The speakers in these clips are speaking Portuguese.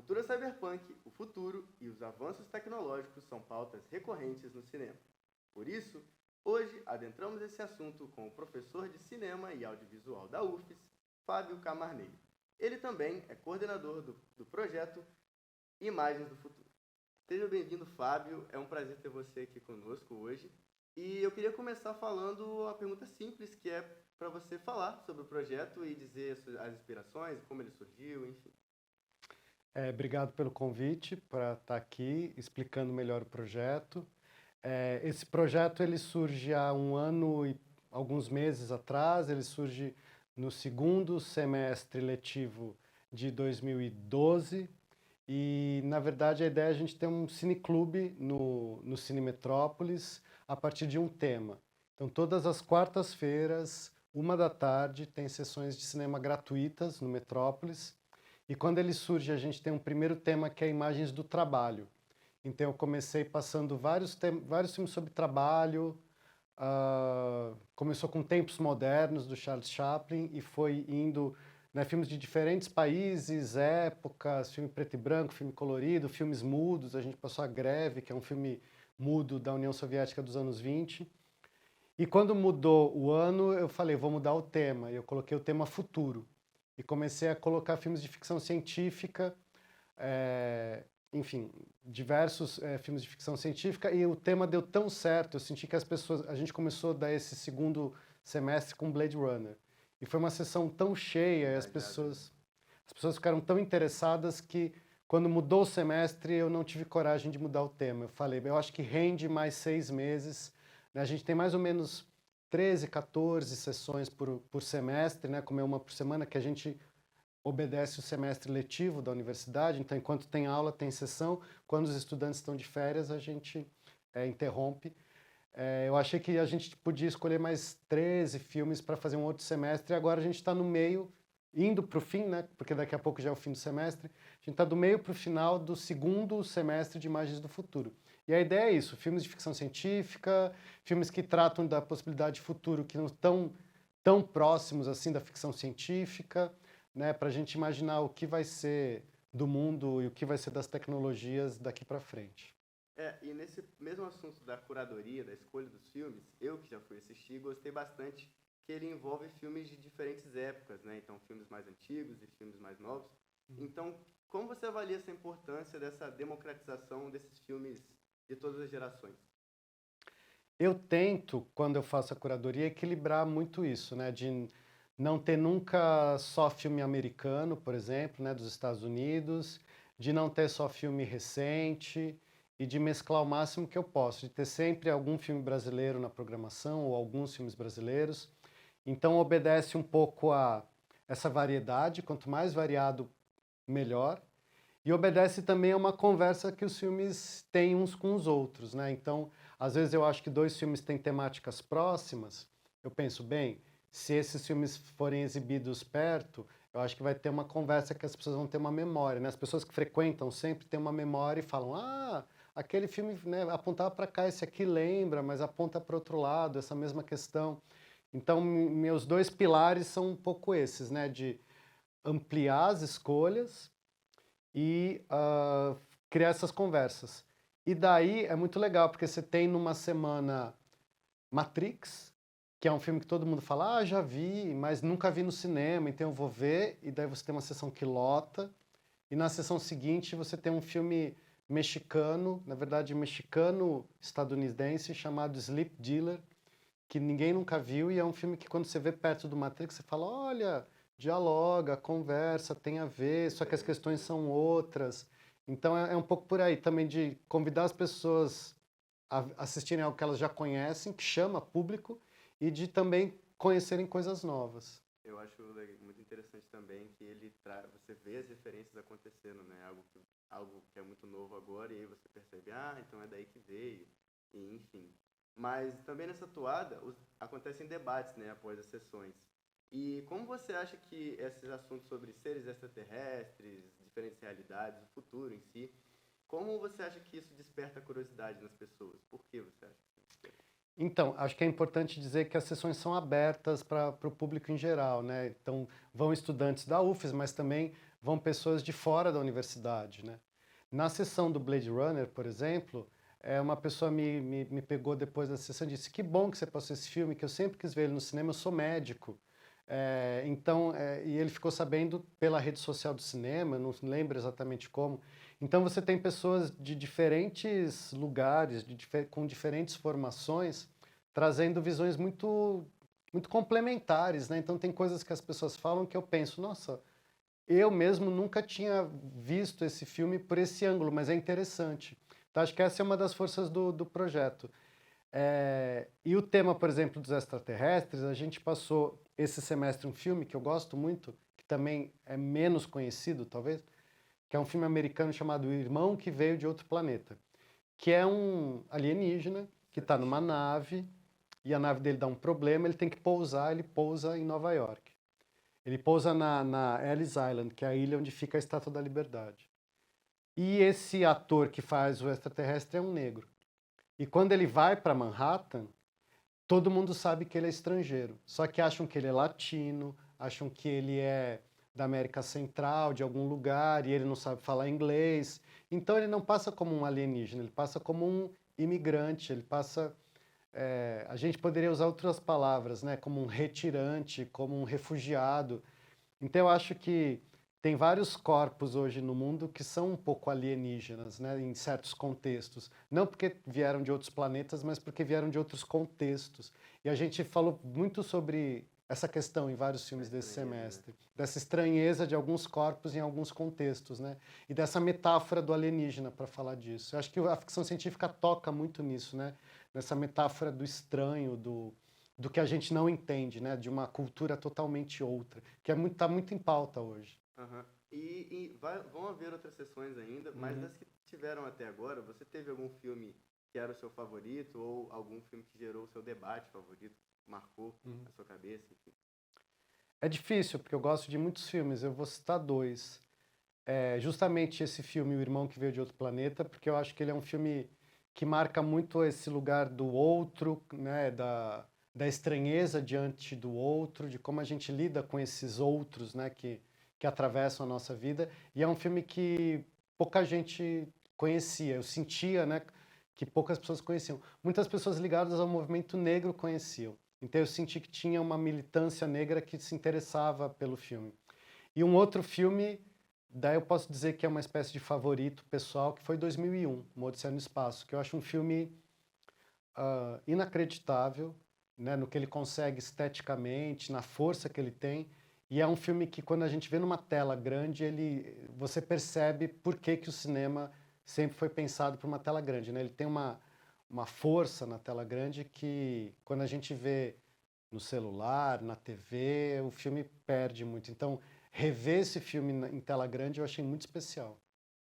cultura cyberpunk, o futuro e os avanços tecnológicos são pautas recorrentes no cinema. Por isso, hoje adentramos esse assunto com o professor de cinema e audiovisual da UFES, Fábio Camarneiro. Ele também é coordenador do projeto Imagens do Futuro. Seja bem-vindo, Fábio. É um prazer ter você aqui conosco hoje. E eu queria começar falando uma pergunta simples, que é para você falar sobre o projeto e dizer as inspirações, como ele surgiu, enfim. Obrigado pelo convite para estar aqui explicando melhor o projeto. Esse projeto ele surge há um ano e alguns meses atrás, ele surge no segundo semestre letivo de 2012 e, na verdade, a ideia é a gente ter um cineclube no Cine Metrópolis a partir de um tema. Então, todas as quartas-feiras, 13h, tem sessões de cinema gratuitas no Metrópolis. E quando ele surge, a gente tem um primeiro tema que é imagens do trabalho. Então eu comecei passando vários filmes sobre trabalho, começou com Tempos Modernos, do Charles Chaplin, e foi indo, né, filmes de diferentes países, épocas, filme preto e branco, filme colorido, filmes mudos. A gente passou a Greve, que é um filme mudo da União Soviética dos anos 20. E quando mudou o ano, eu falei, vou mudar o tema, e eu coloquei o tema futuro. E comecei a colocar filmes de ficção científica, enfim, diversos filmes de ficção científica, e o tema deu tão certo, eu senti que a gente começou a dar esse segundo semestre com Blade Runner. E foi uma sessão tão cheia, e as pessoas ficaram tão interessadas que, quando mudou o semestre, eu não tive coragem de mudar o tema. Eu falei, eu acho que rende mais 6 meses, né? A gente tem mais ou menos 13, 14 sessões por semestre, né, como é uma por semana, que a gente obedece o semestre letivo da universidade. Então, enquanto tem aula, tem sessão. Quando os estudantes estão de férias, a gente interrompe. Eu achei que a gente podia escolher mais 13 filmes para fazer um outro semestre, e agora a gente está no meio, indo para o fim, né, porque daqui a pouco já é o fim do semestre. A gente está do meio para o final do segundo semestre de Imagens do Futuro. E a ideia é isso, filmes de ficção científica, filmes que tratam da possibilidade de futuro que não estão tão próximos assim da ficção científica, né, para a gente imaginar o que vai ser do mundo e o que vai ser das tecnologias daqui para frente. E nesse mesmo assunto da curadoria, da escolha dos filmes, eu que já fui assistir, gostei bastante que ele envolve filmes de diferentes épocas, né? Então, filmes mais antigos e filmes mais novos. Então, como você avalia essa importância dessa democratização desses filmes de todas as gerações? Eu tento, quando eu faço a curadoria, equilibrar muito isso, né, de não ter nunca só filme americano, por exemplo, né, dos Estados Unidos, de não ter só filme recente e de mesclar o máximo que eu posso, de ter sempre algum filme brasileiro na programação ou alguns filmes brasileiros. Então obedece um pouco a essa variedade, quanto mais variado, melhor. E obedece também a uma conversa que os filmes têm uns com os outros, né? Então, às vezes eu acho que 2 filmes têm temáticas próximas, eu penso, bem, se esses filmes forem exibidos perto, eu acho que vai ter uma conversa que as pessoas vão ter uma memória, né? As pessoas que frequentam sempre têm uma memória e falam, aquele filme, né, apontava para cá, esse aqui lembra, mas aponta para outro lado, essa mesma questão. Então, meus 2 pilares são um pouco esses, né? De ampliar as escolhas e criar essas conversas. E daí é muito legal, porque você tem numa semana Matrix, que é um filme que todo mundo fala, já vi, mas nunca vi no cinema, então eu vou ver, e daí você tem uma sessão que lota, e na sessão seguinte você tem um filme mexicano, na verdade mexicano-estadunidense, chamado Sleep Dealer, que ninguém nunca viu, e é um filme que quando você vê perto do Matrix, você fala, olha, dialoga, conversa, tem a ver, só que as questões são outras. Então é um pouco por aí também de convidar as pessoas a assistirem algo que elas já conhecem, que chama público, e de também conhecerem coisas novas. Eu acho muito interessante também que você vê as referências acontecendo, né? Algo que é muito novo agora, e aí você percebe, então é daí que veio, e enfim. Mas também nessa toada acontecem debates, né, após as sessões. E como você acha que esses assuntos sobre seres extraterrestres, diferentes realidades, o futuro em si, como você acha que isso desperta curiosidade nas pessoas? Por que você acha que isso desperta? Então, acho que é importante dizer que as sessões são abertas para o público em geral, né? Então, vão estudantes da UFES, mas também vão pessoas de fora da universidade, né? Na sessão do Blade Runner, por exemplo, uma pessoa me pegou depois da sessão e disse: que bom que você passou esse filme, que eu sempre quis ver ele no cinema, eu sou médico. E ele ficou sabendo pela rede social do cinema, não lembro exatamente como. Então você tem pessoas de diferentes lugares, com diferentes formações, trazendo visões muito, muito complementares, né? Então tem coisas que as pessoas falam que eu penso, nossa, eu mesmo nunca tinha visto esse filme por esse ângulo, mas é interessante. Então acho que essa é uma das forças do projeto. E o tema, por exemplo, dos extraterrestres, a gente passou esse semestre um filme que eu gosto muito, que também é menos conhecido, talvez, que é um filme americano chamado O Irmão que Veio de Outro Planeta, que é um alienígena que está numa nave e a nave dele dá um problema, ele tem que pousar, ele pousa em Nova York. Ele pousa na Ellis Island, que é a ilha onde fica a Estátua da Liberdade. E esse ator que faz o extraterrestre é um negro. E quando ele vai para Manhattan, todo mundo sabe que ele é estrangeiro. Só que acham que ele é latino, acham que ele é da América Central, de algum lugar, e ele não sabe falar inglês. Então ele não passa como um alienígena, ele passa como um imigrante, ele passa... a gente poderia usar outras palavras, né? Como um retirante, como um refugiado. Então eu acho que tem vários corpos hoje no mundo que são um pouco alienígenas, né, em certos contextos. Não porque vieram de outros planetas, mas porque vieram de outros contextos. E a gente falou muito sobre essa questão em vários filmes desse semestre, dessa estranheza de alguns corpos em alguns contextos, né? E dessa metáfora do alienígena para falar disso. Eu acho que a ficção científica toca muito nisso, né? Nessa metáfora do estranho, do que a gente não entende, né? De uma cultura totalmente outra, que tá muito em pauta hoje. Uhum. Vão haver outras sessões ainda, mas das que tiveram até agora, você teve algum filme que era o seu favorito ou algum filme que gerou o seu debate favorito, marcou a sua cabeça, enfim? É difícil, porque eu gosto de muitos filmes, eu vou citar dois. Justamente esse filme, O Irmão que Veio de Outro Planeta, porque eu acho que ele é um filme que marca muito esse lugar do outro, né, da estranheza diante do outro, de como a gente lida com esses outros, né, que atravessam a nossa vida. E é um filme que pouca gente conhecia. Eu sentia, né, que poucas pessoas conheciam. Muitas pessoas ligadas ao movimento negro conheciam. Então eu senti que tinha uma militância negra que se interessava pelo filme. E um outro filme, daí eu posso dizer que é uma espécie de favorito pessoal, que foi 2001, Uma Odisseia no Espaço, que eu acho um filme inacreditável, né, no que ele consegue esteticamente, na força que ele tem. E é um filme que, quando a gente vê numa tela grande, você percebe por que o cinema sempre foi pensado para uma tela grande, né? Ele tem uma força na tela grande que, quando a gente vê no celular, na TV, o filme perde muito. Então, rever esse filme em tela grande eu achei muito especial.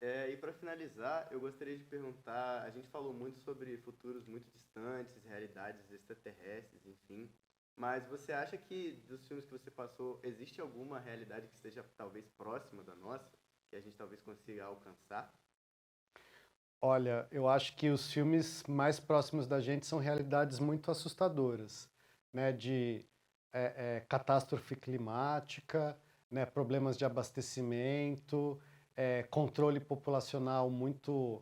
E para finalizar, eu gostaria de perguntar, a gente falou muito sobre futuros muito distantes, realidades extraterrestres, enfim, mas você acha que dos filmes que você passou, existe alguma realidade que esteja talvez próxima da nossa, que a gente talvez consiga alcançar? Olha, eu acho que os filmes mais próximos da gente são realidades muito assustadoras, né? De catástrofe climática, né? Problemas de abastecimento, controle populacional muito,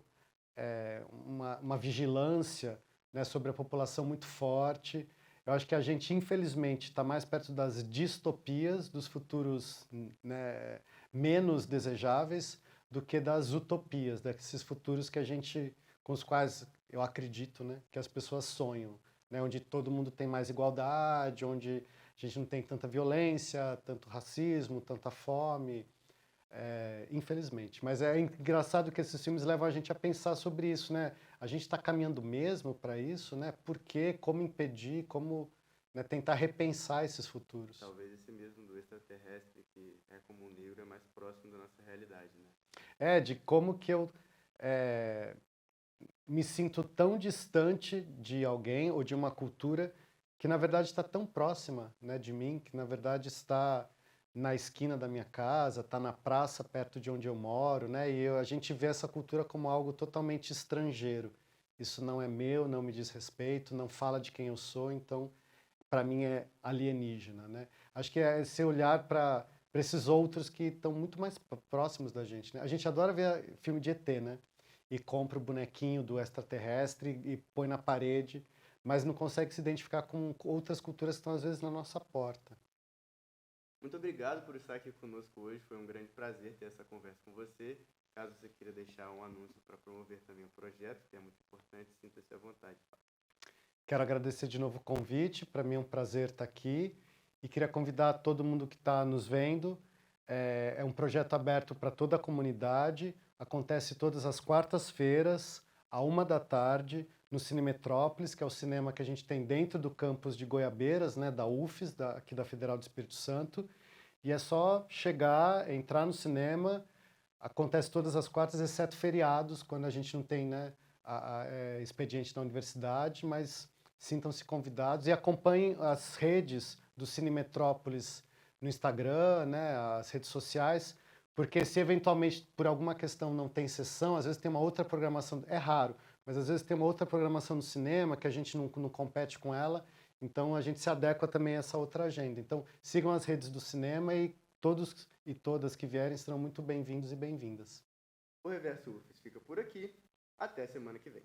uma vigilância, né, sobre a população muito forte. Eu acho que a gente, infelizmente, está mais perto das distopias, dos futuros, né, menos desejáveis, do que das utopias, desses futuros com os quais eu acredito, né, que as pessoas sonham, né, onde todo mundo tem mais igualdade, onde a gente não tem tanta violência, tanto racismo, tanta fome, infelizmente. Mas é engraçado que esses filmes levam a gente a pensar sobre isso, né? A gente está caminhando mesmo para isso, né? Por quê? Como impedir? Como, né, tentar repensar esses futuros? Talvez esse mesmo do extraterrestre, que é como um negro, é mais próximo da nossa realidade, né? De como que eu me sinto tão distante de alguém ou de uma cultura que, na verdade, está tão próxima, né, de mim, que, na verdade, está na esquina da minha casa, está na praça perto de onde eu moro, né? E a gente vê essa cultura como algo totalmente estrangeiro. Isso não é meu, não me diz respeito, não fala de quem eu sou, então, para mim, é alienígena, né? Acho que é esse olhar para para esses outros que estão muito mais próximos da gente, né? A gente adora ver filme de ET, né? E compra o bonequinho do extraterrestre e põe na parede, mas não consegue se identificar com outras culturas que estão às vezes na nossa porta. Muito obrigado por estar aqui conosco hoje. Foi um grande prazer ter essa conversa com você. Caso você queira deixar um anúncio para promover também o projeto, que é muito importante, sinta-se à vontade. Quero agradecer de novo o convite. Para mim é um prazer estar aqui. E queria convidar todo mundo que está nos vendo. É um projeto aberto para toda a comunidade. Acontece todas as quartas-feiras, à 13h, no Cine Metrópolis, que é o cinema que a gente tem dentro do campus de Goiabeiras, né, da UFES, aqui da Federal do Espírito Santo. E é só chegar, entrar no cinema. Acontece todas as quartas, exceto feriados, quando a gente não tem, né, expediente da universidade, mas sintam-se convidados e acompanhem as redes do Cine Metrópolis no Instagram, né, as redes sociais, porque se eventualmente por alguma questão não tem sessão, às vezes tem uma outra programação, é raro, mas às vezes tem uma outra programação no cinema que a gente não compete com ela, então a gente se adequa também a essa outra agenda. Então sigam as redes do cinema e todos e todas que vierem serão muito bem-vindos e bem-vindas. O Reverso UFES fica por aqui. Até semana que vem.